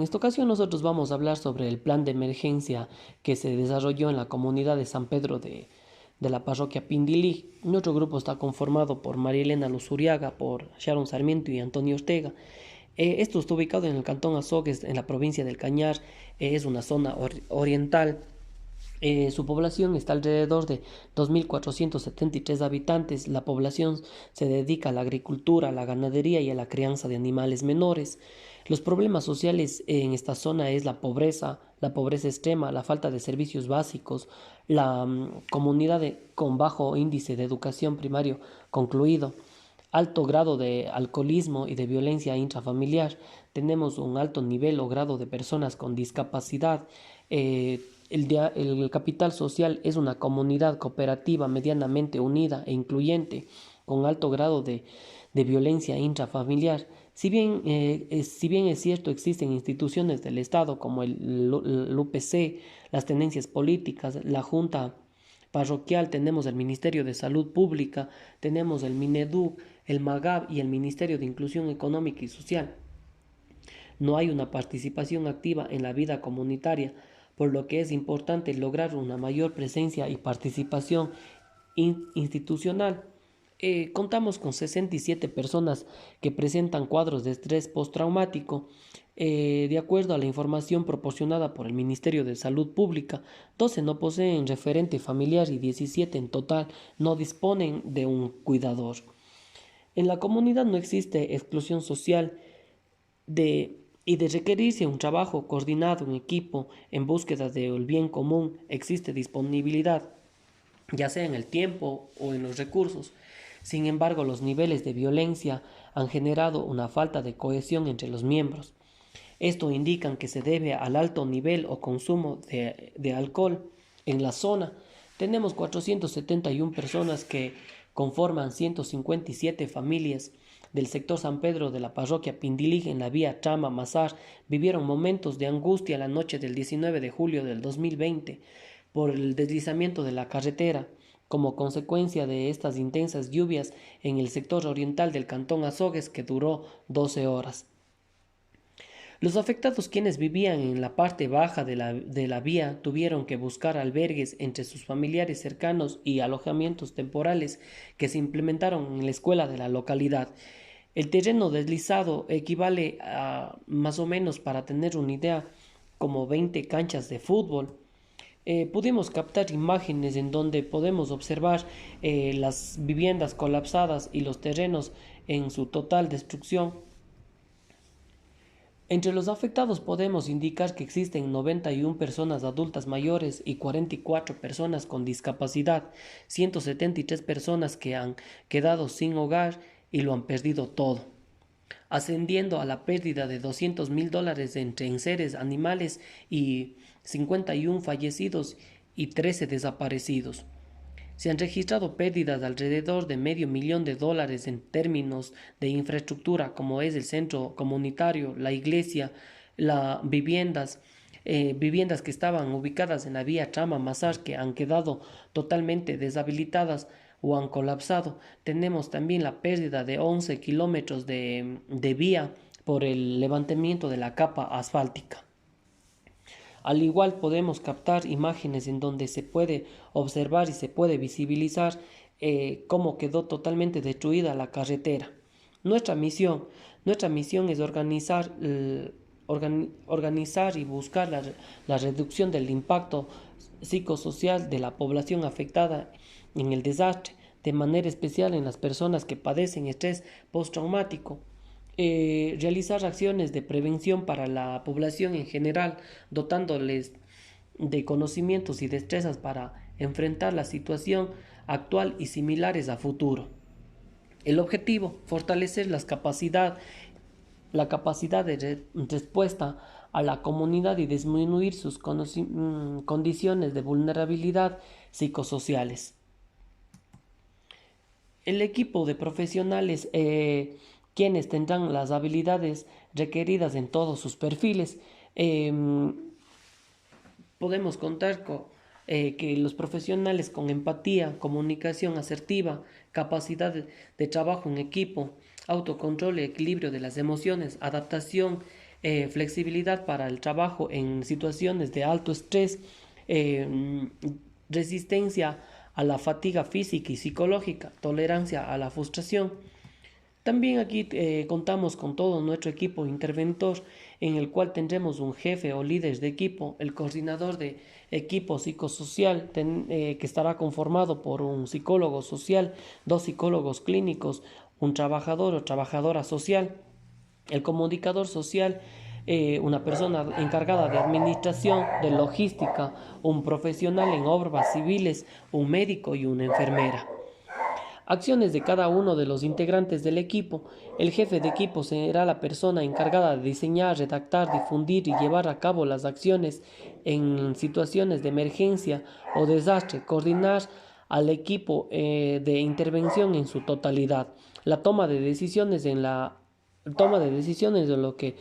En esta ocasión nosotros vamos a hablar sobre el plan de emergencia que se desarrolló en la comunidad de San Pedro de la parroquia Pindilí. Nuestro grupo está conformado por María Elena Luzuriaga, por Sharon Sarmiento y Antonio Ortega. Esto está ubicado en el cantón Azogues, en la provincia del Cañar. Es una zona oriental. Su población está alrededor de 2.473 habitantes. La población se dedica a la agricultura, a la ganadería y a la crianza de animales menores. Los problemas sociales en esta zona es la pobreza extrema, la falta de servicios básicos, la comunidad con bajo índice de educación primario concluido, alto grado de alcoholismo y de violencia intrafamiliar. Tenemos un alto nivel o grado de personas con discapacidad. El capital social es una comunidad cooperativa medianamente unida e incluyente, con alto grado de violencia intrafamiliar. Si bien es cierto, existen instituciones del Estado como el UPC, las tenencias políticas, la Junta Parroquial, tenemos el Ministerio de Salud Pública, tenemos el Mineduc, el MAGAB y el Ministerio de Inclusión Económica y Social. No hay una participación activa en la vida comunitaria, por lo que es importante lograr una mayor presencia y participación institucional. Contamos con 67 personas que presentan cuadros de estrés postraumático. De acuerdo a la información proporcionada por el Ministerio de Salud Pública, 12 no poseen referente familiar y 17 en total no disponen de un cuidador. En la comunidad no existe exclusión social y de requerirse un trabajo coordinado en equipo en búsqueda del bien común, existe disponibilidad, ya sea en el tiempo o en los recursos. Sin embargo, los niveles de violencia han generado una falta de cohesión entre los miembros. Esto indica que se debe al alto nivel o consumo de alcohol en la zona. Tenemos 471 personas que conforman 157 familias del sector San Pedro de la parroquia Pindilig en la vía Trama-Mazar. Vivieron momentos de angustia la noche del 19 de julio del 2020 por el deslizamiento de la carretera como consecuencia de estas intensas lluvias en el sector oriental del cantón Azogues, que duró 12 horas. Los afectados, quienes vivían en la parte baja de la vía, tuvieron que buscar albergues entre sus familiares cercanos y alojamientos temporales que se implementaron en la escuela de la localidad. El terreno deslizado equivale a, más o menos, para tener una idea, como 20 canchas de fútbol. Pudimos captar imágenes en donde podemos observar las viviendas colapsadas y los terrenos en su total destrucción. Entre los afectados podemos indicar que existen 91 personas adultas mayores y 44 personas con discapacidad, 173 personas que han quedado sin hogar y lo han perdido todo, ascendiendo a la pérdida de $200,000 entre enseres animales y 51 fallecidos y 13 desaparecidos. Se han registrado pérdidas de alrededor de $500,000 en términos de infraestructura, como es el centro comunitario, la iglesia, las viviendas que estaban ubicadas en la vía Trama-Mazar, que han quedado totalmente deshabilitadas o han colapsado. Tenemos también la pérdida de 11 kilómetros de vía por el levantamiento de la capa asfáltica. Al igual podemos captar imágenes en donde se puede observar y se puede visibilizar cómo quedó totalmente destruida la carretera. Nuestra misión, nuestra misión es organizar y buscar la reducción del impacto psicosocial de la población afectada en el desastre, de manera especial en las personas que padecen estrés postraumático. Realizar acciones de prevención para la población en general, dotándoles de conocimientos y destrezas para enfrentar la situación actual y similares a futuro. El objetivo, fortalecer la capacidad de respuesta a la comunidad y disminuir sus condiciones de vulnerabilidad psicosociales. El equipo de profesionales quienes tendrán las habilidades requeridas en todos sus perfiles. Eh, Podemos contar con que los profesionales con empatía, comunicación asertiva, capacidad de trabajo en equipo, autocontrol y equilibrio de las emociones, adaptación flexibilidad para el trabajo en situaciones de alto estrés, resistencia a la fatiga física y psicológica, tolerancia a la frustración. También aquí contamos con todo nuestro equipo interventor, en el cual tendremos un jefe o líder de equipo, el coordinador de equipo psicosocial, que estará conformado por un psicólogo social, dos psicólogos clínicos, un trabajador o trabajadora social, el comunicador social, una persona encargada de administración, de logística, un profesional en obras civiles, un médico y una enfermera. Acciones de cada uno de los integrantes del equipo. El jefe de equipo será la persona encargada de diseñar, redactar, difundir y llevar a cabo las acciones en situaciones de emergencia o desastre. Coordinar al equipo de intervención en su totalidad. La toma de decisiones de lo que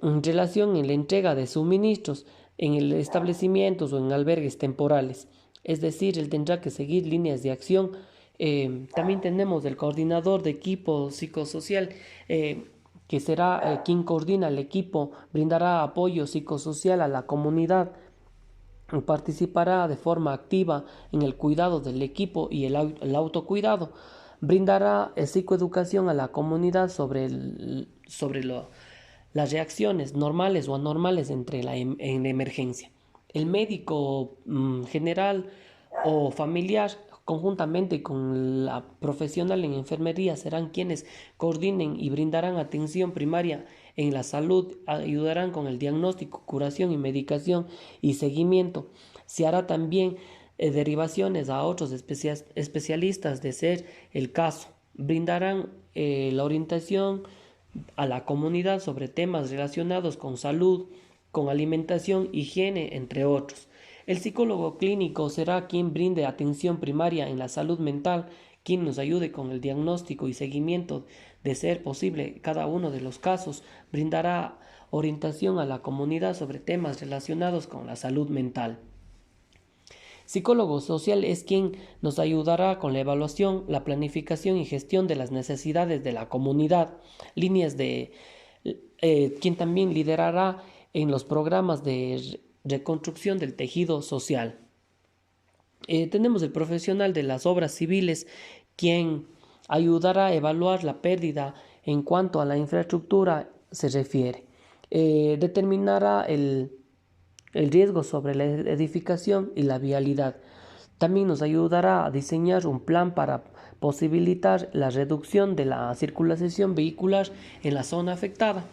en relación en la entrega de suministros en el establecimientos o en albergues temporales. Es decir, él tendrá que seguir líneas de acción. También tenemos el coordinador de equipo psicosocial, que será quien coordina el equipo, brindará apoyo psicosocial a la comunidad, participará de forma activa en el cuidado del equipo y el autocuidado, brindará psicoeducación a la comunidad sobre las reacciones normales o anormales en la emergencia. El médico general o familiar, conjuntamente con la profesional en enfermería, serán quienes coordinen y brindarán atención primaria en la salud, ayudarán con el diagnóstico, curación y medicación y seguimiento. Se hará también derivaciones a otros especialistas de ser el caso. Brindarán la orientación a la comunidad sobre temas relacionados con salud, con alimentación, higiene, entre otros. El psicólogo clínico será quien brinde atención primaria en la salud mental, quien nos ayude con el diagnóstico y seguimiento de ser posible cada uno de los casos, brindará orientación a la comunidad sobre temas relacionados con la salud mental. Psicólogo social es quien nos ayudará con la evaluación, la planificación y gestión de las necesidades de la comunidad, quien también liderará en los programas de reconstrucción del tejido social. Tenemos el profesional de las obras civiles, quien ayudará a evaluar la pérdida en cuanto a la infraestructura se refiere. Determinará el riesgo sobre la edificación y la vialidad. También nos ayudará a diseñar un plan para posibilitar la reducción de la circulación vehicular en la zona afectada.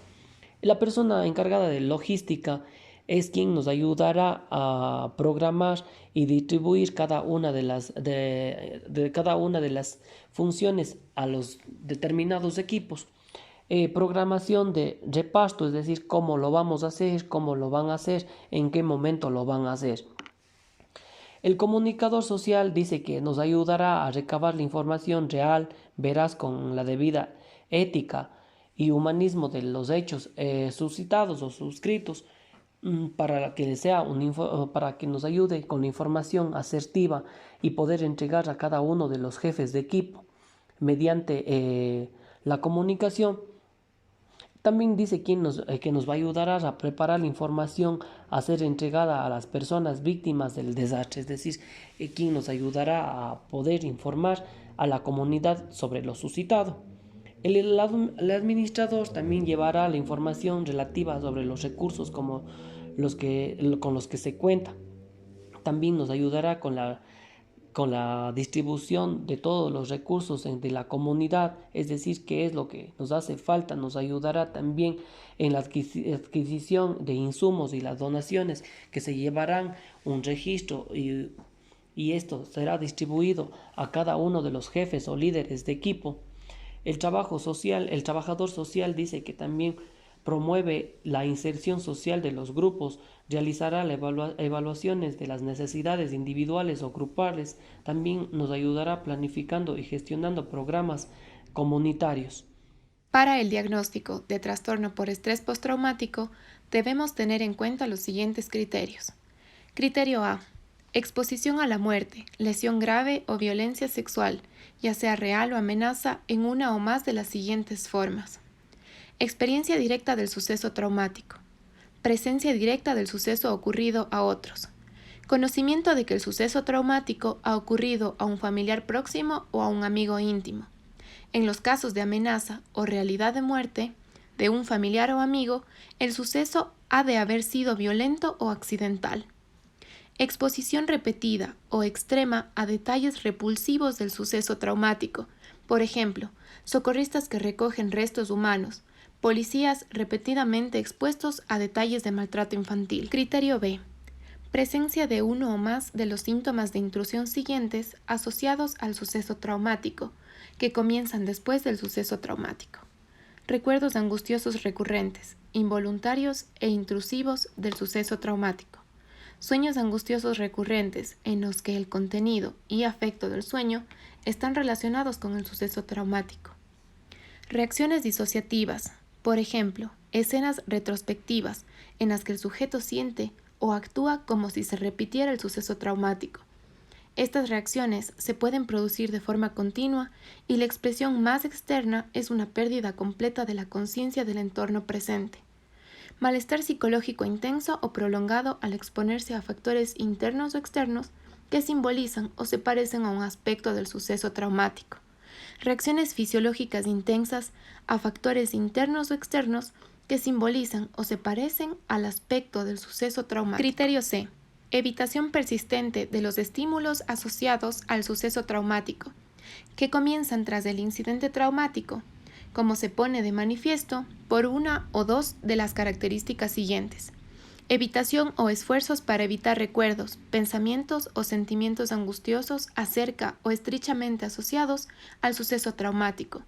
La persona encargada de logística es quien nos ayudará a programar y distribuir cada una de las funciones a los determinados equipos. Programación de reparto, es decir, cómo lo vamos a hacer, cómo lo van a hacer, en qué momento lo van a hacer. El comunicador social dice que nos ayudará a recabar la información real, veraz, con la debida ética y humanismo de los hechos suscitados o suscritos, para que nos ayude con la información asertiva y poder entregar a cada uno de los jefes de equipo mediante la comunicación. También dice que nos va a ayudar a preparar la información a ser entregada a las personas víctimas del desastre, es decir, quien nos ayudará a poder informar a la comunidad sobre lo suscitado. El administrador también llevará la información relativa sobre los recursos con los que se cuenta. También nos ayudará con la distribución de todos los recursos de la comunidad, es decir, qué es lo que nos hace falta. Nos ayudará también en la adquisición de insumos y las donaciones, que se llevarán un registro y esto será distribuido a cada uno de los jefes o líderes de equipo. El trabajador social dice que también promueve la inserción social de los grupos, realizará evaluaciones de las necesidades individuales o grupales, también nos ayudará planificando y gestionando programas comunitarios. Para el diagnóstico de trastorno por estrés postraumático, debemos tener en cuenta los siguientes criterios. Criterio A. Exposición a la muerte, lesión grave o violencia sexual, ya sea real o amenaza, en una o más de las siguientes formas. experiencia directa del suceso traumático, presencia directa del suceso ocurrido a otros, conocimiento de que el suceso traumático ha ocurrido a un familiar próximo o a un amigo íntimo. En los casos de amenaza o realidad de muerte de un familiar o amigo, el suceso ha de haber sido violento o accidental. Exposición repetida o extrema a detalles repulsivos del suceso traumático. Por ejemplo, socorristas que recogen restos humanos, policías repetidamente expuestos a detalles de maltrato infantil. Criterio B. Presencia de uno o más de los síntomas de intrusión siguientes asociados al suceso traumático, que comienzan después del suceso traumático. Recuerdos angustiosos recurrentes, involuntarios e intrusivos del suceso traumático. Sueños angustiosos recurrentes en los que el contenido y afecto del sueño están relacionados con el suceso traumático. Reacciones disociativas, por ejemplo, escenas retrospectivas en las que el sujeto siente o actúa como si se repitiera el suceso traumático. Estas reacciones se pueden producir de forma continua y la expresión más externa es una pérdida completa de la conciencia del entorno presente. Malestar psicológico intenso o prolongado al exponerse a factores internos o externos que simbolizan o se parecen a un aspecto del suceso traumático. Reacciones fisiológicas intensas a factores internos o externos que simbolizan o se parecen al aspecto del suceso traumático. Criterio C. Evitación persistente de los estímulos asociados al suceso traumático, que comienzan tras el incidente traumático, como se pone de manifiesto por una o dos de las características siguientes. Evitación o esfuerzos para evitar recuerdos, pensamientos o sentimientos angustiosos acerca o estrechamente asociados al suceso traumático.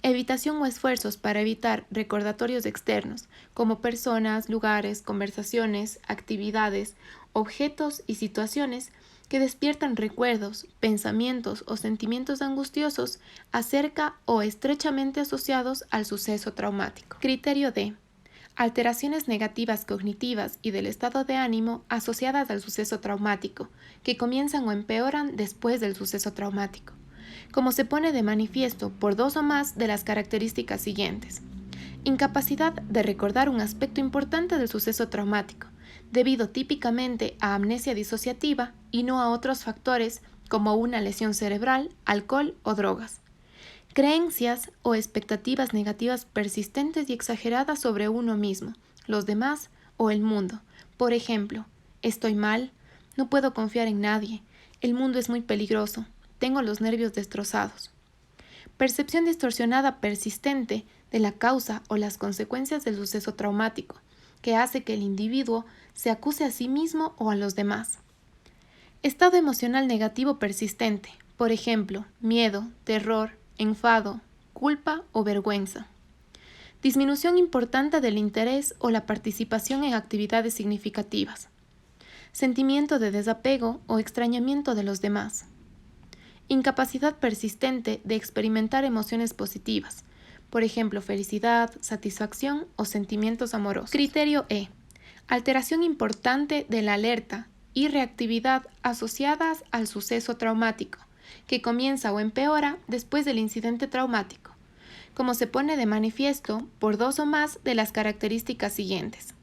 Evitación o esfuerzos para evitar recordatorios externos, como personas, lugares, conversaciones, actividades, objetos y situaciones que despiertan recuerdos, pensamientos o sentimientos angustiosos acerca o estrechamente asociados al suceso traumático. Criterio D. Alteraciones negativas cognitivas y del estado de ánimo asociadas al suceso traumático, que comienzan o empeoran después del suceso traumático, como se pone de manifiesto por dos o más de las características siguientes. Incapacidad de recordar un aspecto importante del suceso traumático, debido típicamente a amnesia disociativa y no a otros factores como una lesión cerebral, alcohol o drogas. Creencias o expectativas negativas persistentes y exageradas sobre uno mismo, los demás o el mundo. Por ejemplo, estoy mal, no puedo confiar en nadie, el mundo es muy peligroso, tengo los nervios destrozados. Percepción distorsionada persistente de la causa o las consecuencias del suceso traumático, que hace que el individuo se acuse a sí mismo o a los demás. Estado emocional negativo persistente, por ejemplo, miedo, terror, enfado, culpa o vergüenza. Disminución importante del interés o la participación en actividades significativas. Sentimiento de desapego o extrañamiento de los demás. Incapacidad persistente de experimentar emociones positivas, por ejemplo, felicidad, satisfacción o sentimientos amorosos. Criterio E. Alteración importante de la alerta y reactividad asociadas al suceso traumático, que comienza o empeora después del incidente traumático, como se pone de manifiesto por dos o más de las características siguientes.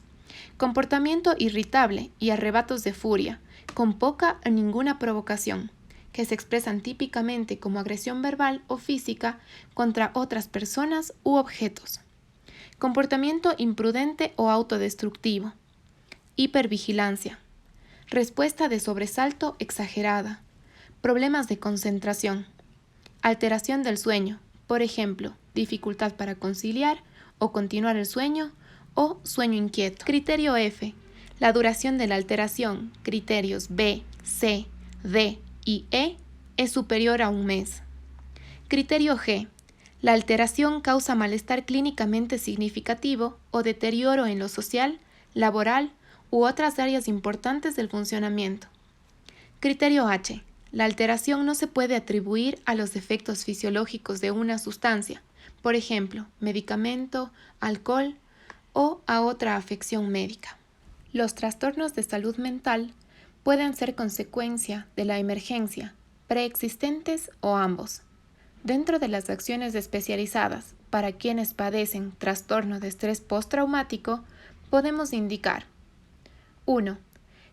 Comportamiento irritable y arrebatos de furia, con poca o ninguna provocación, que se expresan típicamente como agresión verbal o física contra otras personas u objetos. Comportamiento imprudente o autodestructivo. Hipervigilancia. Respuesta de sobresalto exagerada. Problemas de concentración. Alteración del sueño, por ejemplo, dificultad para conciliar o continuar el sueño o sueño inquieto. Criterio F. La duración de la alteración, criterios B, C, D y E, es superior a un mes. Criterio G. La alteración causa malestar clínicamente significativo o deterioro en lo social, laboral u otras áreas importantes del funcionamiento. Criterio H. La alteración no se puede atribuir a los efectos fisiológicos de una sustancia, por ejemplo, medicamento, alcohol o a otra afección médica. Los trastornos de salud mental pueden ser consecuencia de la emergencia, preexistentes o ambos. Dentro de las acciones especializadas para quienes padecen trastorno de estrés postraumático, podemos indicar: 1.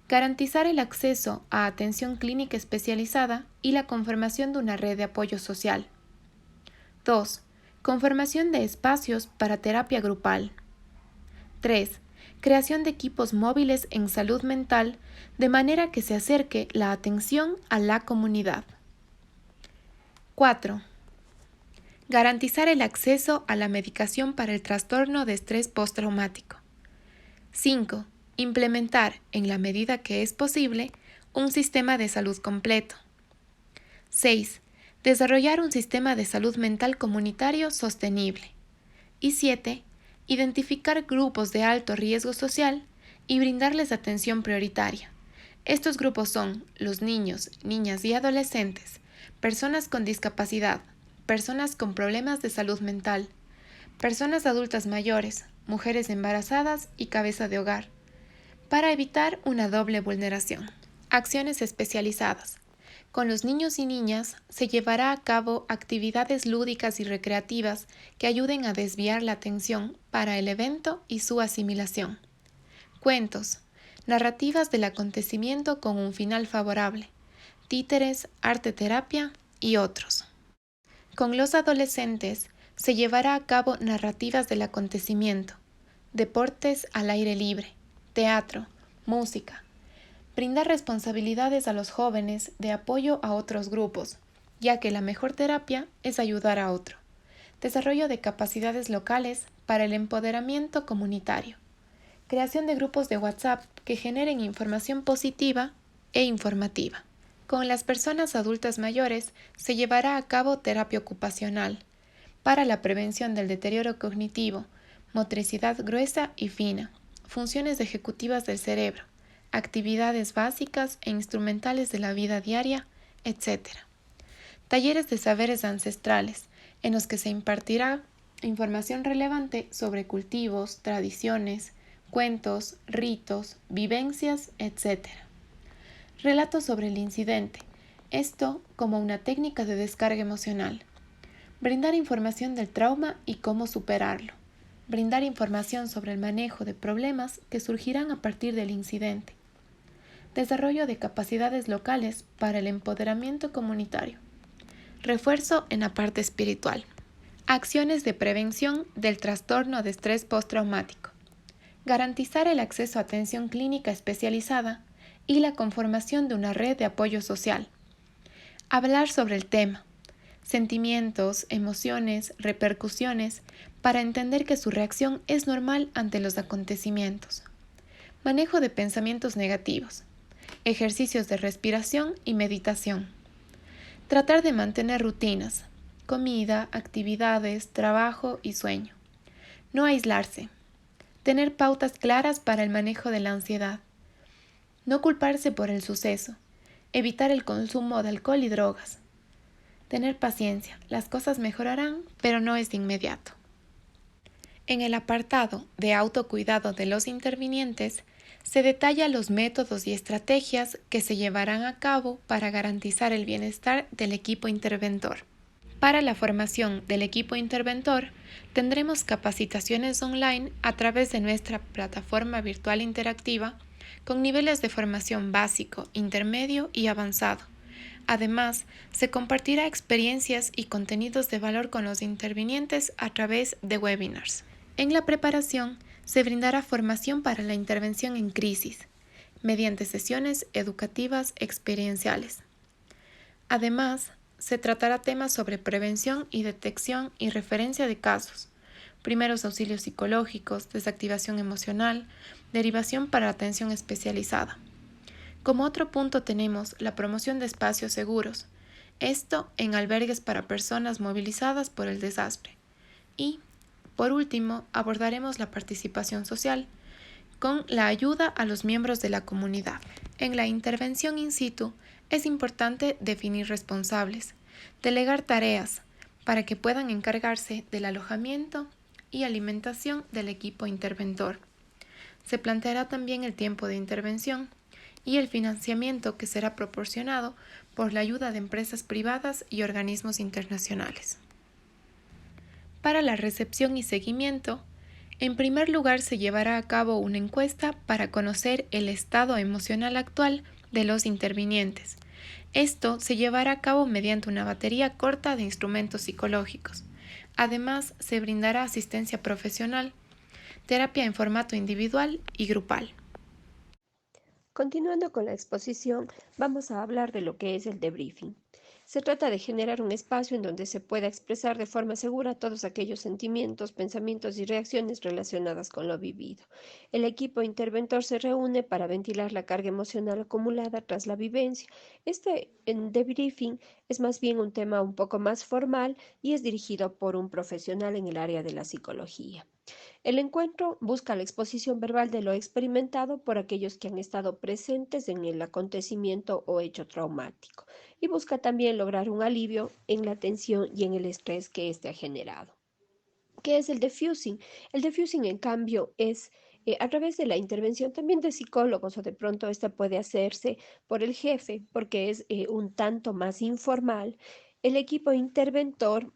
Garantizar el acceso a atención clínica especializada y la conformación de una red de apoyo social. 2. Conformación de espacios para terapia grupal. 3. Creación de equipos móviles en salud mental de manera que se acerque la atención a la comunidad. 4. Garantizar el acceso a la medicación para el trastorno de estrés postraumático. 5. Implementar, en la medida que es posible, un sistema de salud completo. 6. Desarrollar un sistema de salud mental comunitario sostenible. Y 7. Identificar grupos de alto riesgo social y brindarles atención prioritaria. Estos grupos son los niños, niñas y adolescentes, personas con discapacidad, personas con problemas de salud mental, personas adultas mayores, mujeres embarazadas y cabeza de hogar, para evitar una doble vulneración. Acciones especializadas. Con los niños y niñas se llevará a cabo actividades lúdicas y recreativas que ayuden a desviar la atención para el evento y su asimilación. Cuentos, narrativas del acontecimiento con un final favorable, títeres, arte terapia y otros. Con los adolescentes se llevará a cabo narrativas del acontecimiento, deportes al aire libre, teatro, música. Brindar responsabilidades a los jóvenes de apoyo a otros grupos, ya que la mejor terapia es ayudar a otro. Desarrollo de capacidades locales para el empoderamiento comunitario. Creación de grupos de WhatsApp que generen información positiva e informativa. Con las personas adultas mayores se llevará a cabo terapia ocupacional para la prevención del deterioro cognitivo, motricidad gruesa y fina, funciones ejecutivas del cerebro, actividades básicas e instrumentales de la vida diaria, etc. Talleres de saberes ancestrales, en los que se impartirá información relevante sobre cultivos, tradiciones, cuentos, ritos, vivencias, etc. Relatos sobre el incidente, esto como una técnica de descarga emocional. Brindar información del trauma y cómo superarlo. Brindar información sobre el manejo de problemas que surgirán a partir del incidente. Desarrollo de capacidades locales para el empoderamiento comunitario. Refuerzo en la parte espiritual. Acciones de prevención del trastorno de estrés postraumático. Garantizar el acceso a atención clínica especializada y la conformación de una red de apoyo social. Hablar sobre el tema, sentimientos, emociones, repercusiones, para entender que su reacción es normal ante los acontecimientos. Manejo de pensamientos negativos. Ejercicios de respiración y meditación. Tratar de mantener rutinas, comida, actividades, trabajo y sueño. No aislarse. Tener pautas claras para el manejo de la ansiedad. No culparse por el suceso. Evitar el consumo de alcohol y drogas. Tener paciencia. Las cosas mejorarán, pero no es de inmediato. En el apartado de autocuidado de los intervinientes, se detalla los métodos y estrategias que se llevarán a cabo para garantizar el bienestar del equipo interventor. Para la formación del equipo interventor, tendremos capacitaciones online a través de nuestra plataforma virtual interactiva con niveles de formación básico, intermedio y avanzado. Además, se compartirá experiencias y contenidos de valor con los intervinientes a través de webinars. En la preparación, se brindará formación para la intervención en crisis, mediante sesiones educativas experienciales. Además, se tratará temas sobre prevención y detección y referencia de casos, primeros auxilios psicológicos, desactivación emocional, derivación para atención especializada. Como otro punto tenemos la promoción de espacios seguros, esto en albergues para personas movilizadas por el desastre. Y, por último, abordaremos la participación social, con la ayuda a los miembros de la comunidad. En la intervención in situ es importante definir responsables, delegar tareas para que puedan encargarse del alojamiento y alimentación del equipo interventor. Se planteará también el tiempo de intervención y el financiamiento que será proporcionado por la ayuda de empresas privadas y organismos internacionales. Para la recepción y seguimiento, en primer lugar se llevará a cabo una encuesta para conocer el estado emocional actual de los intervinientes. Esto se llevará a cabo mediante una batería corta de instrumentos psicológicos. Además, se brindará asistencia profesional, terapia en formato individual y grupal. Continuando con la exposición, vamos a hablar de lo que es el debriefing. Se trata de generar un espacio en donde se pueda expresar de forma segura todos aquellos sentimientos, pensamientos y reacciones relacionadas con lo vivido. El equipo interventor se reúne para ventilar la carga emocional acumulada tras la vivencia. Debriefing es más bien un tema un poco más formal y es dirigido por un profesional en el área de la psicología. El encuentro busca la exposición verbal de lo experimentado por aquellos que han estado presentes en el acontecimiento o hecho traumático y busca también lograr un alivio en la tensión y en el estrés que éste ha generado. ¿Qué es el diffusing? El diffusing, en cambio, es a través de la intervención también de psicólogos o de pronto esta puede hacerse por el jefe porque es un tanto más informal. El equipo interventor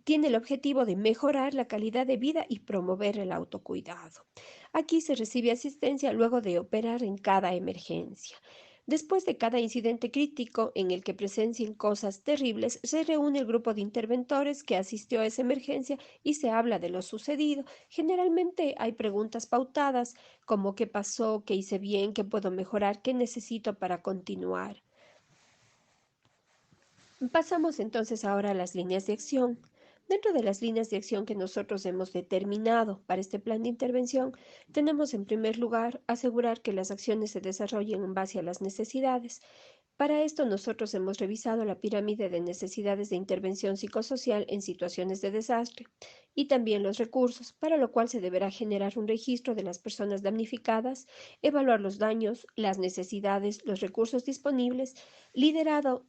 tiene el objetivo de mejorar la calidad de vida y promover el autocuidado. Aquí se recibe asistencia luego de operar en cada emergencia. Después de cada incidente crítico en el que presencien cosas terribles, se reúne el grupo de interventores que asistió a esa emergencia y se habla de lo sucedido. Generalmente hay preguntas pautadas como qué pasó, qué hice bien, qué puedo mejorar, qué necesito para continuar. Pasamos entonces ahora a las líneas de acción. Dentro de las líneas de acción que nosotros hemos determinado para este plan de intervención, tenemos en primer lugar asegurar que las acciones se desarrollen en base a las necesidades. Para esto nosotros hemos revisado la pirámide de necesidades de intervención psicosocial en situaciones de desastre y también los recursos, para lo cual se deberá generar un registro de las personas damnificadas, evaluar los daños, las necesidades, los recursos disponibles, liderado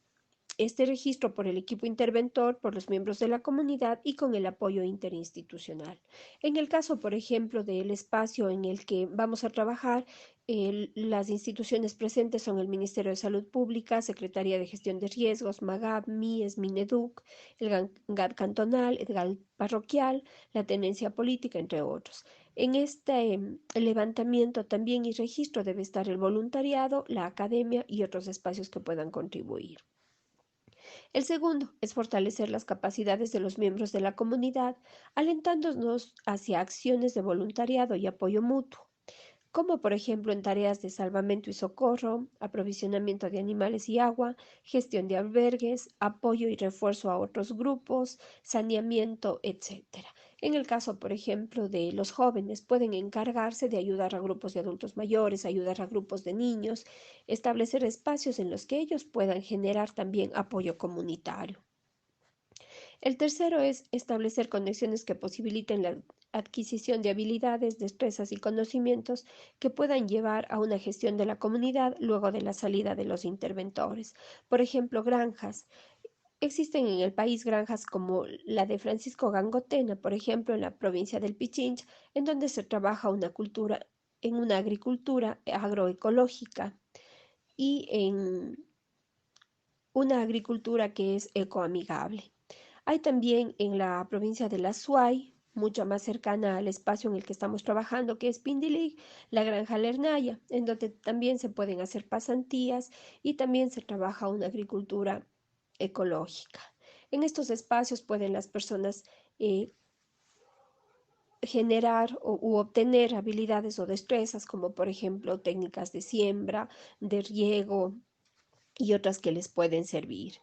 este registro por el equipo interventor, por los miembros de la comunidad y con el apoyo interinstitucional. En el caso, por ejemplo, del espacio en el que vamos a trabajar, las instituciones presentes son el Ministerio de Salud Pública, Secretaría de Gestión de Riesgos, MAGAP, MIES, Mineduc, el GAD cantonal, el GAD parroquial, la tenencia política, entre otros. En este levantamiento también y registro debe estar el voluntariado, la academia y otros espacios que puedan contribuir. El segundo es fortalecer las capacidades de los miembros de la comunidad, alentándonos hacia acciones de voluntariado y apoyo mutuo, como por ejemplo en tareas de salvamento y socorro, aprovisionamiento de animales y agua, gestión de albergues, apoyo y refuerzo a otros grupos, saneamiento, etc. En el caso, por ejemplo, de los jóvenes, pueden encargarse de ayudar a grupos de adultos mayores, ayudar a grupos de niños, establecer espacios en los que ellos puedan generar también apoyo comunitario. El tercero es establecer conexiones que posibiliten la adquisición de habilidades, destrezas y conocimientos que puedan llevar a una gestión de la comunidad luego de la salida de los interventores. Por ejemplo, granjas. Existen en el país granjas como la de Francisco Gangotena, por ejemplo, en la provincia del Pichincha, en donde se trabaja en una agricultura agroecológica y en una agricultura que es ecoamigable. Hay también en la provincia de La Suay, mucho más cercana al espacio en el que estamos trabajando, que es Pindilig, la Granja Lernaya, en donde también se pueden hacer pasantías y también se trabaja una agricultura ecológica. En estos espacios pueden las personas generar u obtener habilidades o destrezas, como por ejemplo técnicas de siembra, de riego y otras que les pueden servir.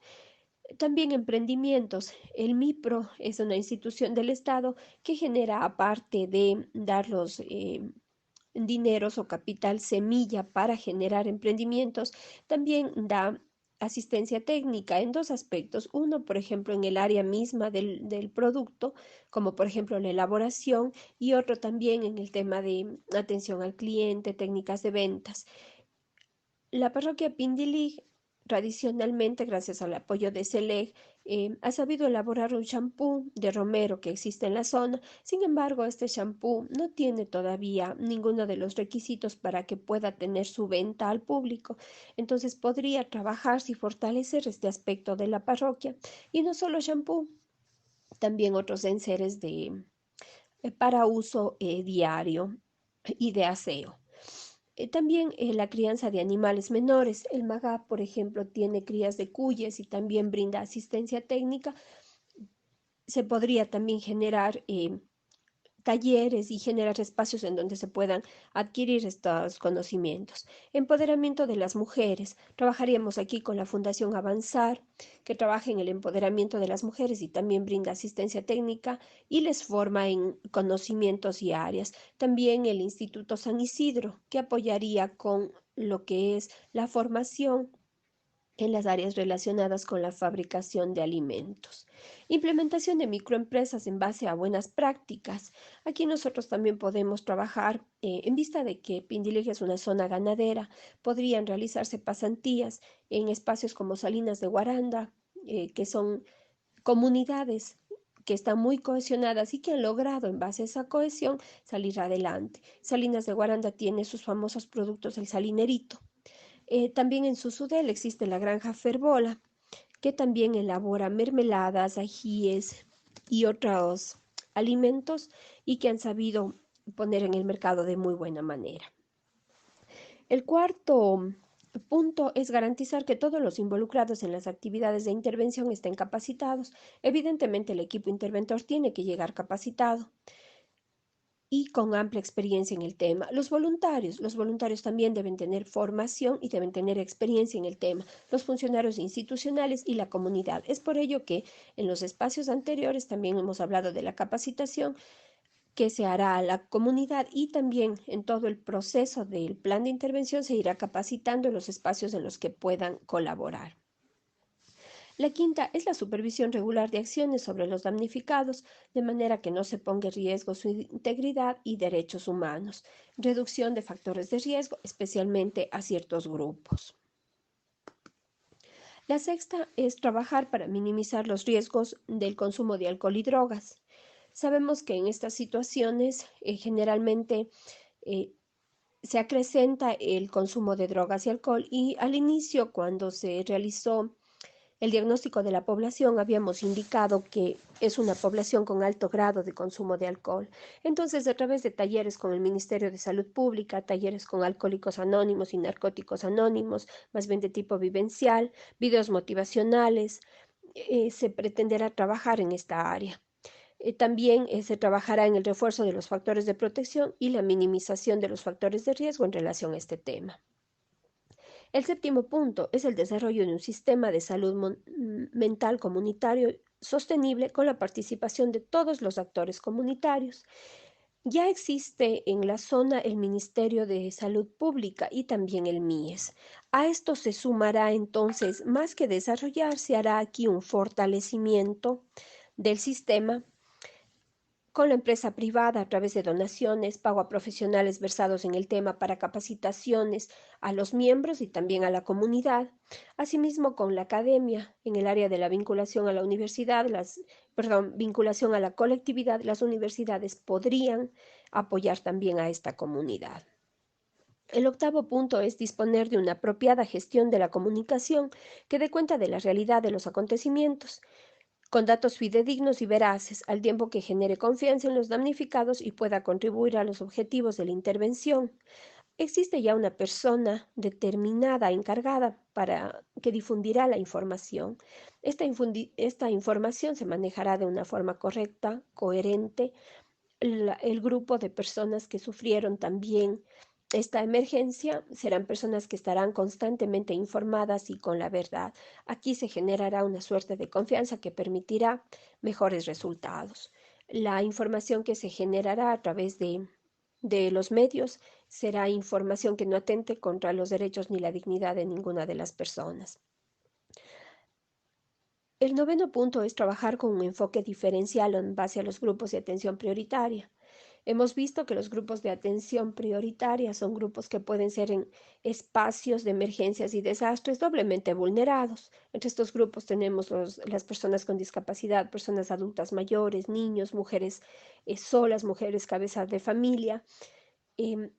También emprendimientos. El MIPRO es una institución del Estado que genera, aparte de dar los dineros o capital semilla para generar emprendimientos, también da asistencia técnica en dos aspectos. Uno, por ejemplo, en el área misma del producto, como por ejemplo la elaboración, y otro también en el tema de atención al cliente, técnicas de ventas. La parroquia Pindilig, tradicionalmente, gracias al apoyo de SELEG, ha sabido elaborar un champú de romero que existe en la zona. Sin embargo, este champú no tiene todavía ninguno de los requisitos para que pueda tener su venta al público. Entonces, podría trabajarse y fortalecer este aspecto de la parroquia. Y no solo champú, también otros enseres para uso diario y de aseo. También la crianza de animales menores. El MAGA, por ejemplo, tiene crías de cuyes y también brinda asistencia técnica. Se podría también generar talleres y generar espacios en donde se puedan adquirir estos conocimientos. Empoderamiento de las mujeres. Trabajaríamos aquí con la Fundación Avanzar, que trabaja en el empoderamiento de las mujeres y también brinda asistencia técnica y les forma en conocimientos y áreas. También el Instituto San Isidro, que apoyaría con lo que es la formación en las áreas relacionadas con la fabricación de alimentos. Implementación de microempresas en base a buenas prácticas. Aquí nosotros también podemos trabajar en vista de que Pindilig es una zona ganadera. Podrían realizarse pasantías en espacios como Salinas de Guaranda, que son comunidades que están muy cohesionadas y que han logrado en base a esa cohesión salir adelante. Salinas de Guaranda tiene sus famosos productos, el salinerito. También en Susudel existe la granja Ferbola, que también elabora mermeladas, ajíes y otros alimentos y que han sabido poner en el mercado de muy buena manera. El cuarto punto es garantizar que todos los involucrados en las actividades de intervención estén capacitados. Evidentemente, el equipo interventor tiene que llegar capacitado y con amplia experiencia en el tema. Los voluntarios también deben tener formación y deben tener experiencia en el tema. Los funcionarios institucionales y la comunidad. Es por ello que en los espacios anteriores también hemos hablado de la capacitación que se hará a la comunidad y también en todo el proceso del plan de intervención se irá capacitando en los espacios en los que puedan colaborar. La quinta es la supervisión regular de acciones sobre los damnificados, de manera que no se ponga en riesgo su integridad y derechos humanos. Reducción de factores de riesgo, especialmente a ciertos grupos. La sexta es trabajar para minimizar los riesgos del consumo de alcohol y drogas. Sabemos que en estas situaciones generalmente se acrecenta el consumo de drogas y alcohol y al inicio cuando se realizó el diagnóstico de la población habíamos indicado que es una población con alto grado de consumo de alcohol. Entonces, a través de talleres con el Ministerio de Salud Pública, talleres con Alcohólicos Anónimos y Narcóticos Anónimos, más bien de tipo vivencial, videos motivacionales, se pretenderá trabajar en esta área. También se trabajará en el refuerzo de los factores de protección y la minimización de los factores de riesgo en relación a este tema. El séptimo punto es el desarrollo de un sistema de salud mental comunitario sostenible con la participación de todos los actores comunitarios. Ya existe en la zona el Ministerio de Salud Pública y también el MIES. A esto se sumará entonces, más que desarrollar, se hará aquí un fortalecimiento del sistema con la empresa privada a través de donaciones, pago a profesionales versados en el tema para capacitaciones a los miembros y también a la comunidad, asimismo con la academia en el área de la vinculación a la universidad, vinculación a la colectividad, las universidades podrían apoyar también a esta comunidad. El octavo punto es disponer de una apropiada gestión de la comunicación que dé cuenta de la realidad de los acontecimientos, con datos fidedignos y veraces, al tiempo que genere confianza en los damnificados y pueda contribuir a los objetivos de la intervención. Existe ya una persona determinada, encargada para que difundirá la información. Esta información se manejará de una forma correcta, coherente. El grupo de personas que sufrieron también esta emergencia serán personas que estarán constantemente informadas y con la verdad. Aquí se generará una suerte de confianza que permitirá mejores resultados. La información que se generará a través de los medios será información que no atente contra los derechos ni la dignidad de ninguna de las personas. El noveno punto es trabajar con un enfoque diferencial en base a los grupos de atención prioritaria. Hemos visto que los grupos de atención prioritaria son grupos que pueden ser en espacios de emergencias y desastres doblemente vulnerados. Entre estos grupos tenemos las personas con discapacidad, personas adultas mayores, niños, mujeres solas, mujeres cabezas de familia. El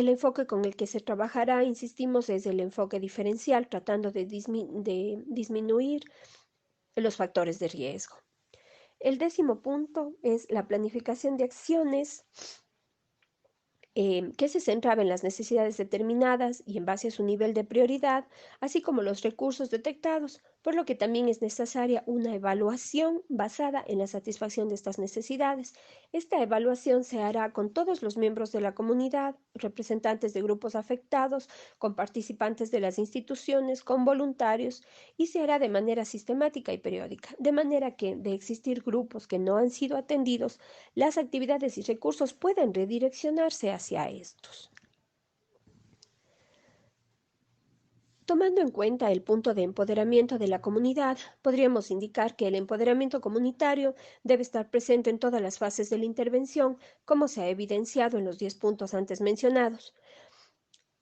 enfoque con el que se trabajará, insistimos, es el enfoque diferencial, tratando de disminuir los factores de riesgo. El 10º punto es la planificación de acciones que se centraba en las necesidades determinadas y en base a su nivel de prioridad, así como los recursos detectados, por lo que también es necesaria una evaluación basada en la satisfacción de estas necesidades. Esta evaluación se hará con todos los miembros de la comunidad, representantes de grupos afectados, con participantes de las instituciones, con voluntarios, y se hará de manera sistemática y periódica, de manera que, de existir grupos que no han sido atendidos, las actividades y recursos pueden redireccionarse hacia estos. Tomando en cuenta el punto de empoderamiento de la comunidad, podríamos indicar que el empoderamiento comunitario debe estar presente en todas las fases de la intervención, como se ha evidenciado en los 10 puntos antes mencionados.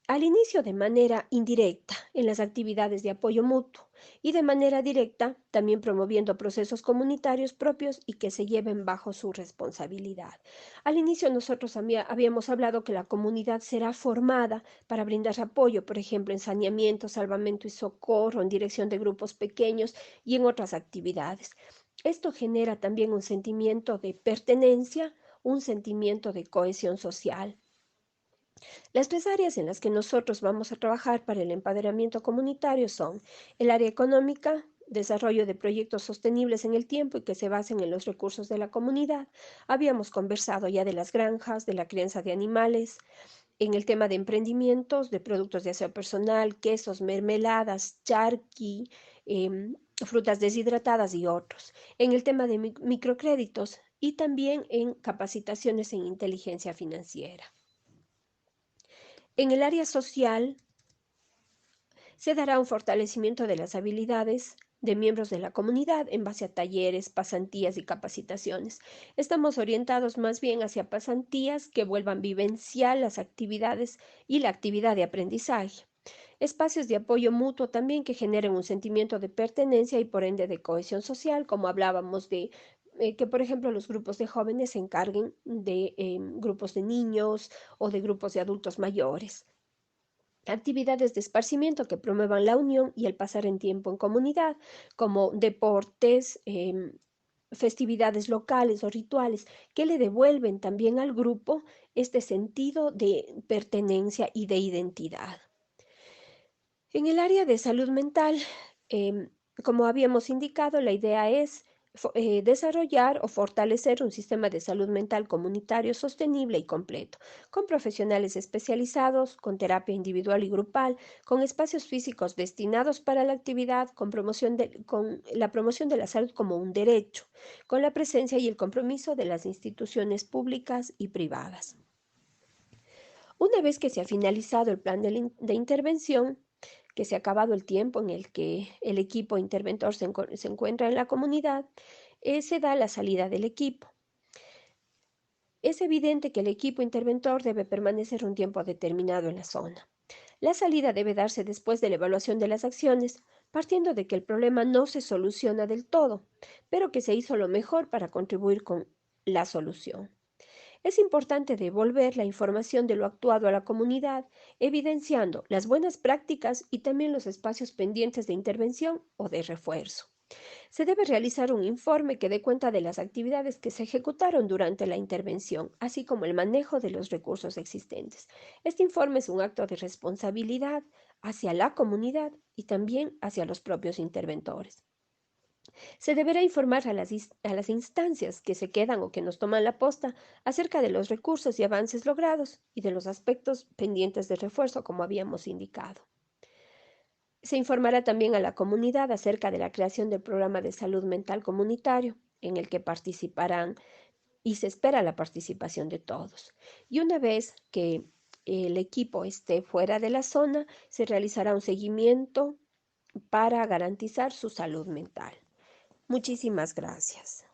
Al inicio de manera indirecta en las actividades de apoyo mutuo y de manera directa también promoviendo procesos comunitarios propios y que se lleven bajo su responsabilidad. Al inicio nosotros habíamos hablado que la comunidad será formada para brindar apoyo, por ejemplo, en saneamiento, salvamento y socorro, en dirección de grupos pequeños y en otras actividades. Esto genera también un sentimiento de pertenencia, un sentimiento de cohesión social. Las 3 áreas en las que nosotros vamos a trabajar para el empoderamiento comunitario son el área económica, desarrollo de proyectos sostenibles en el tiempo y que se basen en los recursos de la comunidad. Habíamos conversado ya de las granjas, de la crianza de animales, en el tema de emprendimientos, de productos de aseo personal, quesos, mermeladas, charqui, frutas deshidratadas y otros. En el tema de microcréditos y también en capacitaciones en inteligencia financiera. En el área social se dará un fortalecimiento de las habilidades de miembros de la comunidad en base a talleres, pasantías y capacitaciones. Estamos orientados más bien hacia pasantías que vuelvan vivencial las actividades y la actividad de aprendizaje. Espacios de apoyo mutuo también que generen un sentimiento de pertenencia y por ende de cohesión social, como hablábamos de que, por ejemplo, los grupos de jóvenes se encarguen de grupos de niños o de grupos de adultos mayores. Actividades de esparcimiento que promuevan la unión y el pasar en tiempo en comunidad, como deportes, festividades locales o rituales que le devuelven también al grupo este sentido de pertenencia y de identidad. En el área de salud mental, como habíamos indicado, la idea es desarrollar o fortalecer un sistema de salud mental comunitario sostenible y completo, con profesionales especializados, con terapia individual y grupal, con espacios físicos destinados para la actividad, con la promoción de la salud como un derecho, con la presencia y el compromiso de las instituciones públicas y privadas. Una vez que se ha finalizado el plan de intervención, que se ha acabado el tiempo en el que el equipo interventor se encuentra en la comunidad, se da la salida del equipo. Es evidente que el equipo interventor debe permanecer un tiempo determinado en la zona. La salida debe darse después de la evaluación de las acciones, partiendo de que el problema no se soluciona del todo, pero que se hizo lo mejor para contribuir con la solución. Es importante devolver la información de lo actuado a la comunidad, evidenciando las buenas prácticas y también los espacios pendientes de intervención o de refuerzo. Se debe realizar un informe que dé cuenta de las actividades que se ejecutaron durante la intervención, así como el manejo de los recursos existentes. Este informe es un acto de responsabilidad hacia la comunidad y también hacia los propios interventores. Se deberá informar a las instancias que se quedan o que nos toman la posta acerca de los recursos y avances logrados y de los aspectos pendientes de refuerzo, como habíamos indicado. Se informará también a la comunidad acerca de la creación del programa de salud mental comunitario, en el que participarán y se espera la participación de todos. Y una vez que el equipo esté fuera de la zona, se realizará un seguimiento para garantizar su salud mental. Muchísimas gracias.